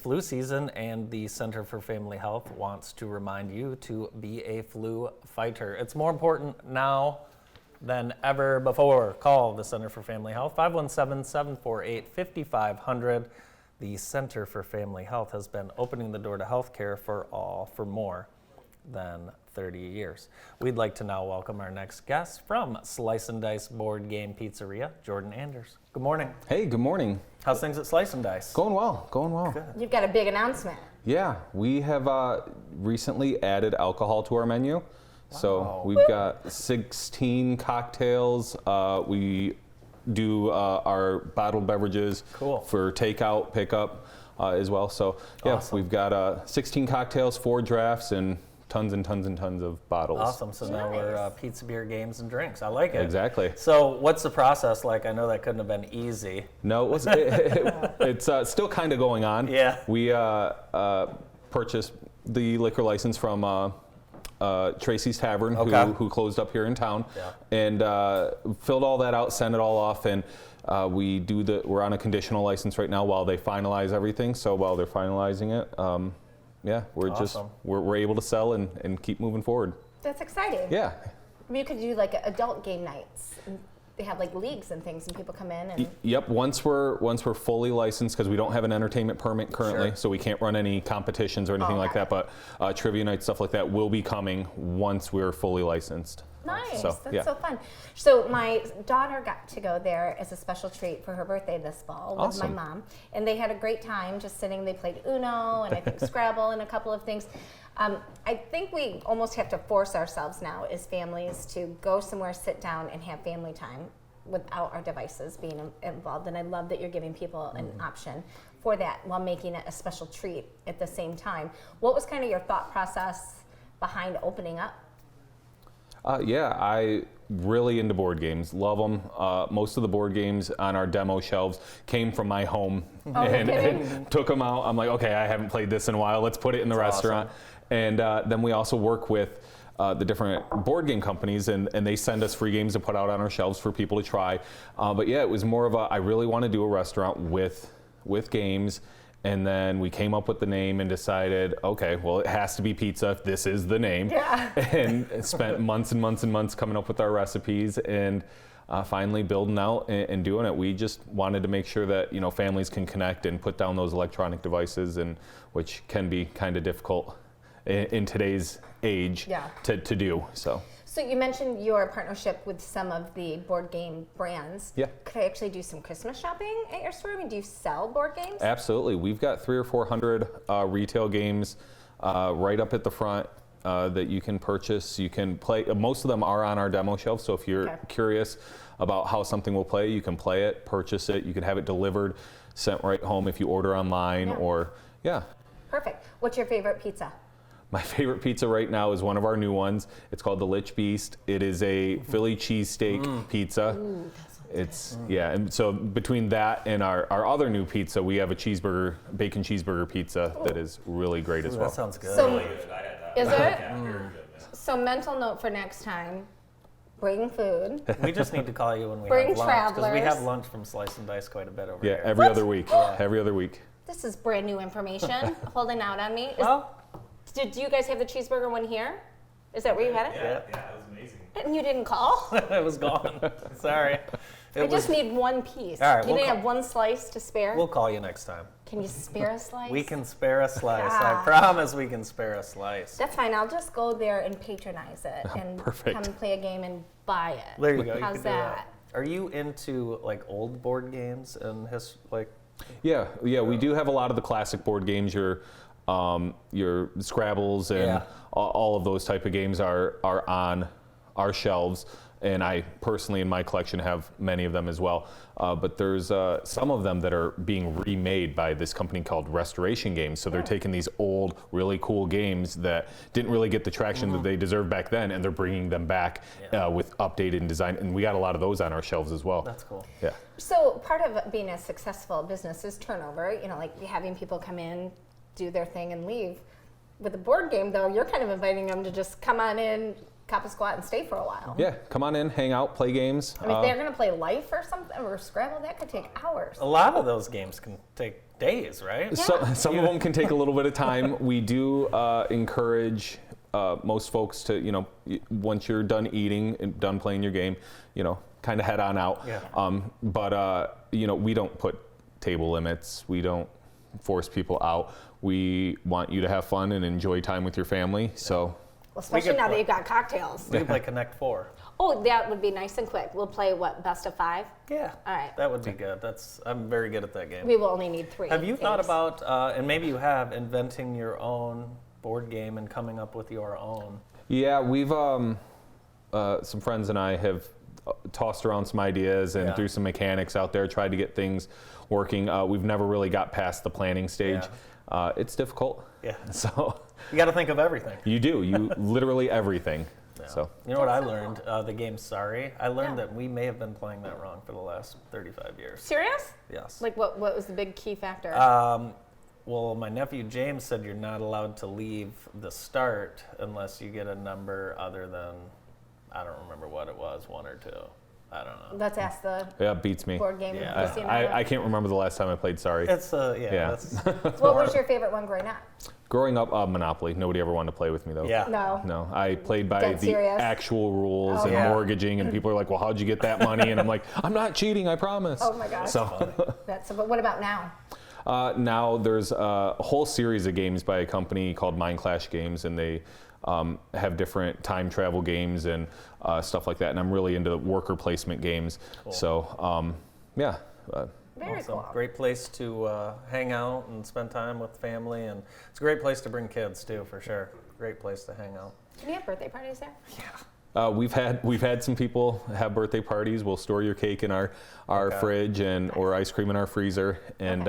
flu season, and the Center for Family Health wants to remind you to be a flu fighter. It's more important now than ever before. Call the Center for Family Health, 517-748-5500. The Center for Family Health has been opening the door to health care for more than 30 years. We'd like to now welcome our next guest from Slice and Dice Board Game Pizzeria, Jordan Anders. Good morning. Hey, good morning. How's things at Slice and Dice? Going well, going well. Good. You've got a big announcement. Yeah, we have recently added alcohol to our menu. Wow. So we've got 16 cocktails. We do our bottled beverages for takeout, pickup as well. So yeah, awesome. We've got 16 cocktails, 4 drafts, and tons and tons and tons of bottles. Awesome. So now we're pizza, beer, games, and drinks. I like it. Exactly. So what's the process like? I know that couldn't have been easy. No, it's still kind of going on. Yeah. We purchased the liquor license from Tracy's Tavern, who closed up here in town, and filled all that out, sent it all off, and we're on a conditional license right now while they finalize everything. So while they're finalizing it, we're awesome. we're able to sell and keep moving forward. That's exciting. Yeah. You could do like adult game nights. They have like leagues and things, and people come in and. Yep. Once we're fully licensed, because we don't have an entertainment permit currently, so we can't run any competitions or anything like that. But trivia nights, stuff like that, will be coming once we're fully licensed. Nice. That's so fun. So my daughter got to go there as a special treat for her birthday this fall with my mom, and they had a great time just sitting. They played Uno and I think Scrabble and a couple of things. I think we almost have to force ourselves now as families to go somewhere, sit down, and have family time without our devices being involved. And I love that you're giving people an option for that while making it a special treat at the same time. What was kind of your thought process behind opening up? I really into board games. Love them. Most of the board games on our demo shelves came from my home, and took them out. I'm like, okay, I haven't played this in a while. Let's put it in the restaurant. Awesome. And then we also work with the different board game companies, and they send us free games to put out on our shelves for people to try. But yeah, it was more of I really want to do a restaurant with games. And then we came up with the name and decided, okay, well, it has to be pizza if this is the name. Yeah. And spent months and months and months coming up with our recipes, and finally building out and doing it. We just wanted to make sure that families can connect and put down those electronic devices, and which can be kind of difficult in today's age to do. So you mentioned your partnership with some of the board game brands. Yeah. Could I actually do some Christmas shopping at your store? I mean, do you sell board games? Absolutely. We've got 300 or 400 retail games right up at the front that you can purchase. You can play. Most of them are on our demo shelf. So if you're curious about how something will play, you can play it, purchase it. You can have it delivered, sent right home if you order online Perfect. What's your favorite pizza? My favorite pizza right now is one of our new ones. It's called the Lich Beast. It is a Philly cheesesteak pizza. Ooh, and so between that and our other new pizza, we have a bacon cheeseburger pizza that is really great as well. That sounds good. So, really good. I had that. Is it? Yeah, very good. So mental note for next time, bring food. We just need to call you when we bring have lunch. Travelers. Because we have lunch from Slice and Dice quite a bit over here. Every other week. Every other week. This is brand new information. Holding out on me. Did you guys have the cheeseburger one here? Is that where you had it? Yeah, it was amazing. And you didn't call? It was gone. Sorry. I just need one piece. All right, you didn't have one slice to spare? We'll call you next time. Can you spare a slice? We can spare a slice. I promise we can spare a slice. That's fine. I'll just go there and patronize it and come and play a game and buy it. There you go. How's you that? Are you into like old board games and Yeah. We do have a lot of the classic board games. Your Scrabbles and all of those type of games are on our shelves, and I personally in my collection have many of them as well. But there's some of them that are being remade by this company called Restoration Games. So they're taking these old, really cool games that didn't really get the traction that they deserved back then, and they're bringing them back with updated design. And we got a lot of those on our shelves as well. That's cool. Yeah. So part of being a successful business is turnover. Like having people come in, do their thing, and leave. With a board game, though, you're kind of inviting them to just come on in, cop a squat, and stay for a while. Yeah, come on in, hang out, play games. I mean, if they're going to play Life or something, or Scrabble, that could take hours. A lot of those games can take days, right? Some of them can take a little bit of time. We do encourage most folks to, once you're done eating and done playing your game, kind of head on out. Yeah. But we don't put table limits. We don't force people out. We want you to have fun and enjoy time with your family. So. Well, especially now that you've got cocktails. We can play Connect 4. Oh, that would be nice and quick. We'll play what, best of 5? Yeah. All right. That would be good. I'm very good at that game. We will only need 3. Have you thought about, and maybe you have, inventing your own board game and coming up with your own? Yeah, we've some friends and I have tossed around some ideas and threw some mechanics out there, tried to get things working. We've never really got past the planning stage. It's difficult. Yeah. So you got to think of everything. you do. You literally everything. Yeah. So you know what I learned? The game Sorry. I learned that we may have been playing that wrong for the last 35 years. Serious? Yes. Like what was the big key factor? Well, my nephew James said you're not allowed to leave the start unless you get a number other than, I don't remember what it was, 1 or 2. I don't know. Let's ask the beats me. board game. Yeah. I can't remember the last time I played Sorry. It's Yeah. That's What was your favorite one growing up? Growing up, Monopoly. Nobody ever wanted to play with me though. Yeah. No. I played by Dead the serious? actual rules and Yeah. mortgaging, and people are like, "Well, how'd you get that money?" And I'm like, "I'm not cheating, I promise." Oh my gosh. So But what about now? now there's a whole series of games by a company called Mind Clash Games, and they have different time travel games and stuff like that. And I'm really into worker placement games. Cool. So yeah. Very awesome. cool. Great place to hang out and spend time with family, and it's a great place to bring kids too, for sure. Great place to hang out. Do we have birthday parties there? Yeah. We've had some people have birthday parties. We'll store your cake in our fridge or ice cream in our freezer, and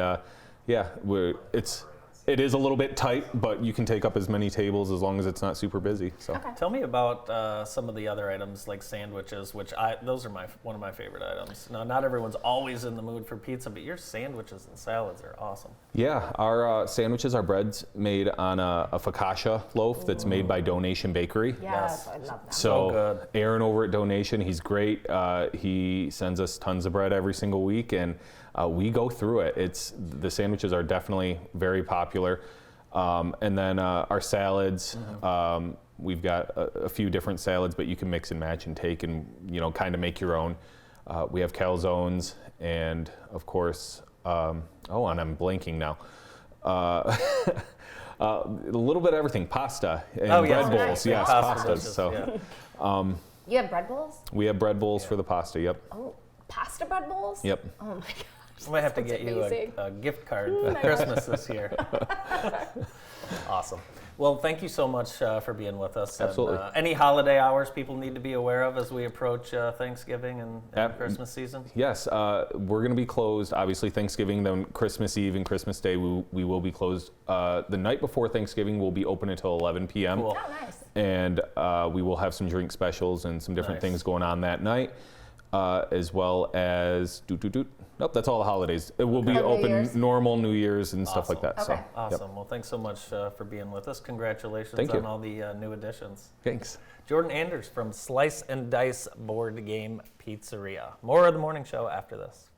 it is a little bit tight, but you can take up as many tables as long as it's not super busy. So Tell me about some of the other items like sandwiches, which those are one of my favorite items. Now, not everyone's always in the mood for pizza, but your sandwiches and salads are awesome. yeah, our sandwiches, our bread's made on a focaccia loaf that's made by Donation Bakery. Yes, Yes. I love that. So good. Aaron over at Donation, he's great. He sends us tons of bread every single week, and we go through it. The sandwiches are definitely very popular. And then our salads, we've got a few different salads, but you can mix and match and take and kind of make your own. We have calzones, and of course, and I'm blanking now. A little bit of everything, pasta and bread bowls. Nice. Yes, Pasta pastas. dishes, So yeah. You have bread bowls? we have bread bowls for the pasta. Yep. Oh, pasta bread bowls? Yep. Oh my gosh. I might have to That's get you amazing. a gift card for Christmas this year. Awesome. Well, thank you so much for being with us. Absolutely. And, any holiday hours people need to be aware of as we approach Thanksgiving and Christmas season? Yes, we're going to be closed. Obviously, Thanksgiving, then Christmas Eve and Christmas Day, we will be closed. The night before Thanksgiving, we'll be open until 11 p.m. Cool. Oh, nice. And we will have some drink specials and some different Nice. things going on that night, as well as Nope, that's all the holidays. It will be New open Year's. normal New Year's and stuff like Awesome. that. So, Okay. Awesome. yep. Well, thanks so much for being with us. Congratulations Thank you. on all the new additions. Thanks. Jordan Anders from Slice and Dice Board Game Pizzeria. More of the morning show after this.